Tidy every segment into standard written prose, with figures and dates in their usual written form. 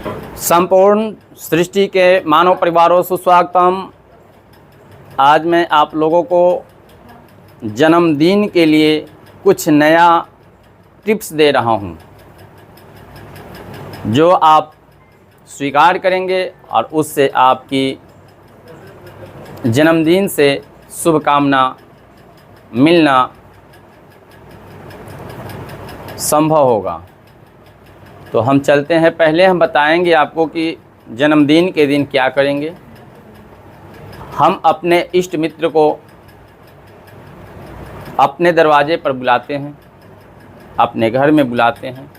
संपूर्ण सृष्टि के मानव परिवारों सुस्वागतम। आज मैं आप लोगों को जन्मदिन के लिए कुछ नया टिप्स दे रहा हूं, जो आप स्वीकार करेंगे और उससे आपकी जन्मदिन से शुभकामना मिलना संभव होगा। तो हम चलते हैं। पहले हम बताएंगे आपको कि जन्मदिन के दिन क्या करेंगे। हम अपने इष्ट मित्र को अपने दरवाजे पर बुलाते हैं, अपने घर में बुलाते हैं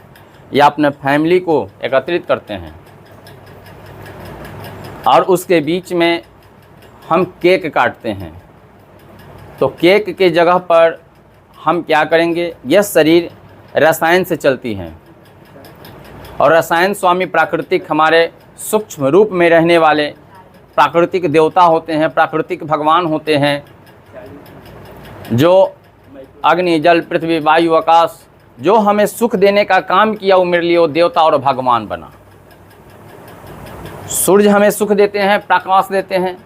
या अपने फैमिली को एकत्रित करते हैं और उसके बीच में हम केक काटते हैं। तो केक के जगह पर हम क्या करेंगे, यह शरीर रसायन से चलती है और रसायन स्वामी प्राकृतिक हमारे सूक्ष्म रूप में रहने वाले प्राकृतिक देवता होते हैं, प्राकृतिक भगवान होते हैं, जो अग्नि जल पृथ्वी वायु आकाश जो हमें सुख देने का काम किया, वो मेरे लिए वो देवता और भगवान बना। सूर्य हमें सुख देते हैं, प्रकाश देते हैं,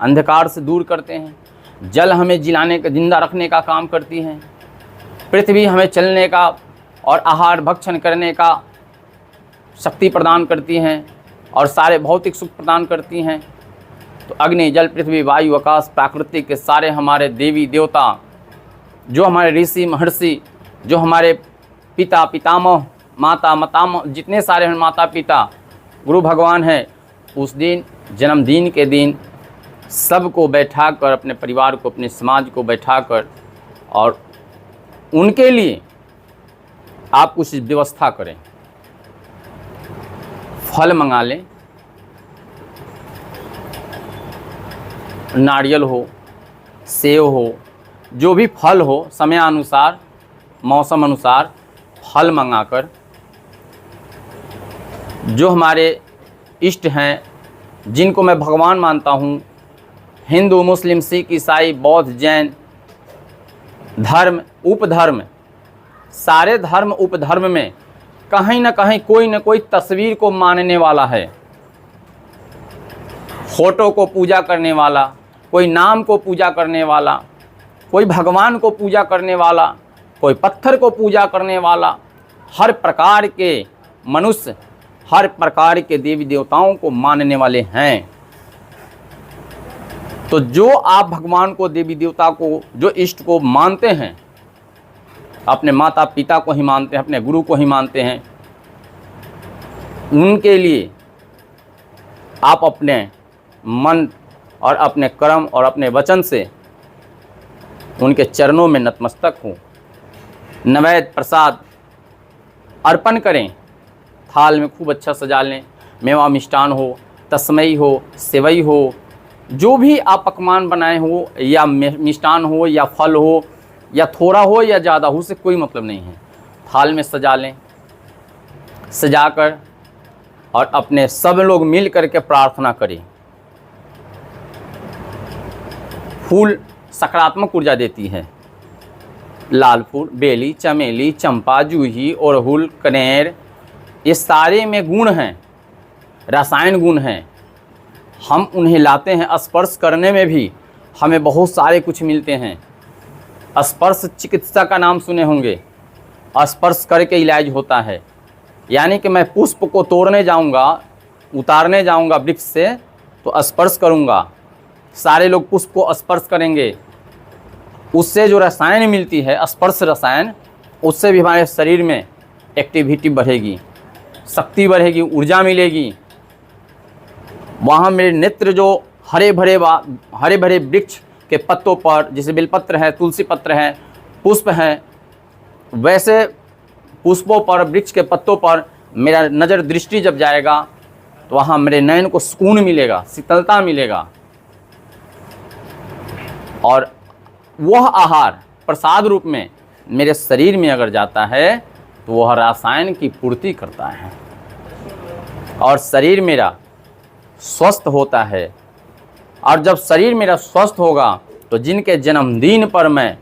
अंधकार से दूर करते हैं। जल हमें जिलाने का, जिंदा रखने का काम करती है। पृथ्वी हमें चलने का और आहार भक्षण करने का शक्ति प्रदान करती हैं और सारे भौतिक सुख प्रदान करती हैं। तो अग्नि जल पृथ्वी वायु आकाश प्राकृतिक के सारे हमारे देवी देवता, जो हमारे ऋषि महर्षि, जो हमारे पिता पितामह माता मातामह, जितने सारे हैं माता पिता गुरु भगवान हैं, उस दिन जन्मदिन के दिन सबको बैठाकर, अपने परिवार को, अपने समाज को बैठाकर और उनके लिए आप कुछ व्यवस्था करें। फल मंगा लें, नारियल हो, सेव हो, जो भी फल हो, समय अनुसार मौसम अनुसार फल मंगाकर, जो हमारे इष्ट हैं, जिनको मैं भगवान मानता हूँ, हिंदू मुस्लिम सिख ईसाई बौद्ध जैन धर्म उपधर्म, सारे धर्म उपधर्म में कहीं ना कहीं कोई न कोई तस्वीर को मानने वाला है, फोटो को पूजा करने वाला, कोई नाम को पूजा करने वाला, कोई भगवान को पूजा करने वाला, कोई पत्थर को पूजा करने वाला। हर प्रकार के मनुष्य हर प्रकार के देवी देवताओं को मानने वाले हैं। तो जो आप भगवान को, देवी देवता को, जो इष्ट को मानते हैं, अपने माता पिता को ही मानते हैं, अपने गुरु को ही मानते हैं, उनके लिए आप अपने मन और अपने कर्म और अपने वचन से उनके चरणों में नतमस्तक हों, नैवेद्य प्रसाद अर्पण करें। थाल में खूब अच्छा सजा लें, मेवा मिष्ठान हो, तस्मई हो, सेवई हो, जो भी आप पकवान बनाए हो, या मिष्ठान हो या फल हो या थोड़ा हो या ज़्यादा हो, उससे कोई मतलब नहीं है। थाल में सजा लें, सजाकर और अपने सब लोग मिल करके प्रार्थना करें। फूल सकारात्मक ऊर्जा देती है। लाल फूल, बेली, चमेली, चंपा, जूही, अड़हुल, कनेर, ये सारे में गुण हैं, रसायन गुण हैं। हम उन्हें लाते हैं, स्पर्श करने में भी हमें बहुत सारे कुछ मिलते हैं। स्पर्श चिकित्सा का नाम सुने होंगे, स्पर्श करके इलाज होता है। यानी कि मैं पुष्प को तोड़ने जाऊंगा, उतारने जाऊंगा वृक्ष से, तो स्पर्श करूंगा, सारे लोग पुष्प को स्पर्श करेंगे, उससे जो रसायन मिलती है, स्पर्श रसायन, उससे भी हमारे शरीर में एक्टिविटी बढ़ेगी, शक्ति बढ़ेगी, ऊर्जा मिलेगी। वहाँ मेरे नेत्र जो हरे भरे वृक्ष के पत्तों पर, जैसे बेलपत्र है, तुलसी पत्र है, पुष्प हैं, वैसे पुष्पों पर, वृक्ष के पत्तों पर मेरा नज़र दृष्टि जब जाएगा तो वहाँ मेरे नयन को सुकून मिलेगा, शीतलता मिलेगा। और वह आहार प्रसाद रूप में मेरे शरीर में अगर जाता है तो वह रसायन की पूर्ति करता है और शरीर मेरा स्वस्थ होता है। और जब शरीर मेरा स्वस्थ होगा तो जिनके जन्मदिन पर मैं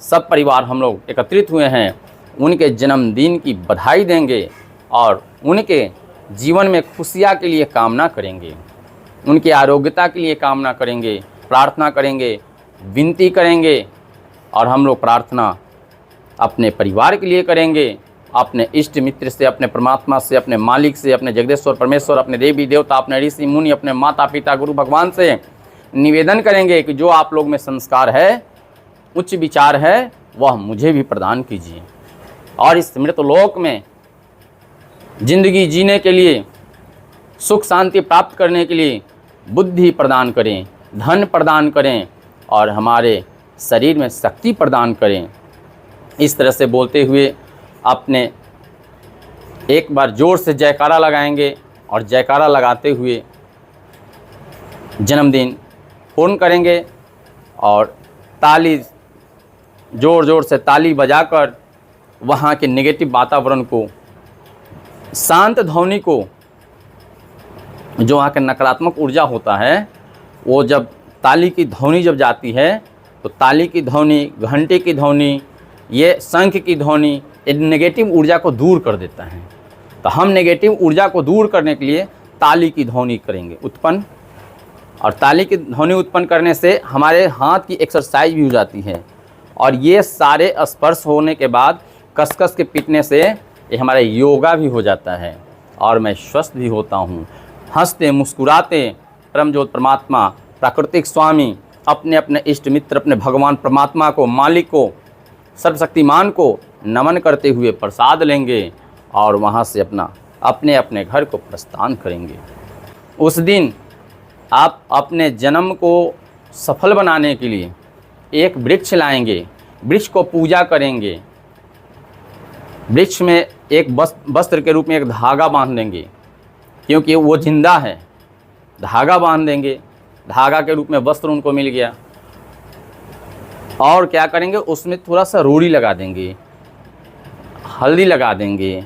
सब परिवार हम लोग एकत्रित हुए हैं, उनके जन्मदिन की बधाई देंगे और उनके जीवन में खुशियाँ के लिए कामना करेंगे, उनकी आरोग्यता के लिए कामना करेंगे, प्रार्थना करेंगे, विनती करेंगे। और हम लोग प्रार्थना अपने परिवार के लिए करेंगे, अपने इष्ट मित्र से, अपने परमात्मा से, अपने मालिक से, अपने जगदीश्वर परमेश्वर, अपने देवी देवता, अपने ऋषि मुनि, अपने माता पिता, गुरु भगवान से निवेदन करेंगे कि जो आप लोग में संस्कार है, उच्च विचार है, वह मुझे भी प्रदान कीजिए। और इस मृतलोक में जिंदगी जीने के लिए, सुख शांति प्राप्त करने के लिए बुद्धि प्रदान करें, धन प्रदान करें और हमारे शरीर में शक्ति प्रदान करें। इस तरह से बोलते हुए अपने एक बार जोर से जयकारा लगाएंगे और जयकारा लगाते हुए जन्मदिन पूर्ण करेंगे। और ताली, ज़ोर ज़ोर से ताली बजाकर वहाँ के नेगेटिव वातावरण को, शांत ध्वनि को, जो वहाँ के नकारात्मक ऊर्जा होता है, वो जब ताली की ध्वनि जब जाती है तो ताली की ध्वनि, घंटे की ध्वनि, ये शंख की ध्वनि नेगेटिव ऊर्जा को दूर कर देता है। तो हम नेगेटिव ऊर्जा को दूर करने के लिए ताली की ध्वनि करेंगे उत्पन्न। और ताली की ध्वनि उत्पन्न करने से हमारे हाथ की एक्सरसाइज भी हो जाती है। और ये सारे स्पर्श होने के बाद कसकस के पीटने से ये हमारा योगा भी हो जाता है और मैं स्वस्थ भी होता हूँ। हंसते मुस्कुराते परमज्योत परमात्मा, प्राकृतिक स्वामी, अपने अपने इष्ट मित्र, अपने भगवान परमात्मा को, मालिक को, सर्वशक्तिमान को नमन करते हुए प्रसाद लेंगे और वहाँ से अपने अपने घर को प्रस्थान करेंगे। उस दिन आप अपने जन्म को सफल बनाने के लिए एक वृक्ष लाएंगे, वृक्ष को पूजा करेंगे, वृक्ष में एक वस्त्र के रूप में एक धागा बांध देंगे, क्योंकि वो जिंदा है। धागा बांध देंगे, धागा के रूप में वस्त्र उनको मिल गया। और क्या करेंगे, उसमें थोड़ा सा रोड़ी लगा देंगे, हल्दी लगा देंगे।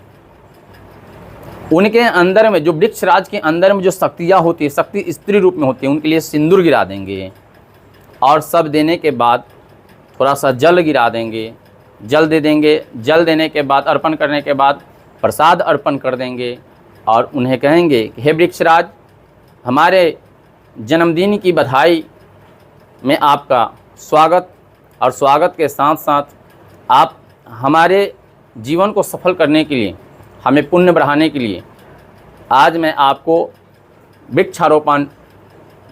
उनके अंदर में, जो वृक्ष राज के अंदर में जो शक्तियाँ होती है, शक्ति स्त्री रूप में होती है, उनके लिए सिंदूर गिरा देंगे। और सब देने के बाद थोड़ा सा जल गिरा देंगे, जल दे देंगे। जल देने के बाद, अर्पण करने के बाद प्रसाद अर्पण कर देंगे और उन्हें कहेंगे कि हे वृक्षराज, हमारे जन्मदिन की बधाई में आपका स्वागत। और स्वागत के साथ साथ आप हमारे जीवन को सफल करने के लिए, हमें पुण्य बढ़ाने के लिए आज मैं आपको वृक्षारोपण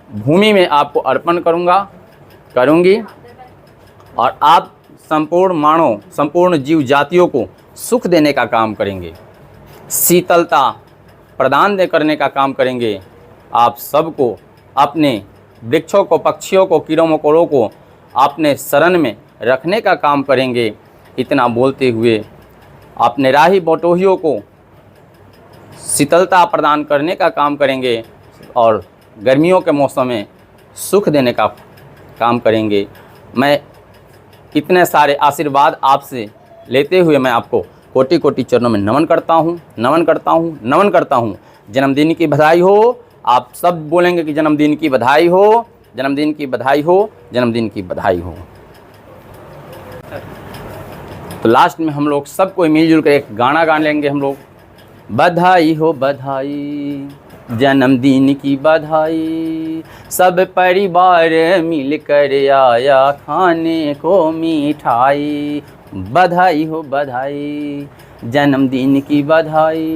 भूमि में आपको अर्पण करूँगी। और आप संपूर्ण मानव, संपूर्ण जीव जातियों को सुख देने का काम करेंगे, शीतलता प्रदान करने का काम करेंगे। आप सबको, अपने वृक्षों को, पक्षियों को, कीड़ों मकोड़ों को अपने शरण में रखने का काम करेंगे। इतना बोलते हुए अपने राही बटोहियों को शीतलता प्रदान करने का काम करेंगे और गर्मियों के मौसम में सुख देने का काम करेंगे। मैं इतने सारे आशीर्वाद आपसे लेते हुए मैं आपको कोटि कोटि चरणों में नमन करता हूँ, नमन करता हूँ, नमन करता हूँ। जन्मदिन की बधाई हो। आप सब बोलेंगे कि जन्मदिन की बधाई हो, जन्मदिन की बधाई हो, जन्मदिन की बधाई हो। तो लास्ट में हम लोग सब कोई मिलजुल कर एक गाना गा लेंगे हम लोग। बधाई हो बधाई, जन्मदिन की बधाई, सब परिवार मिलकर आया खाने को मिठाई। बधाई हो बधाई, जन्मदिन की बधाई।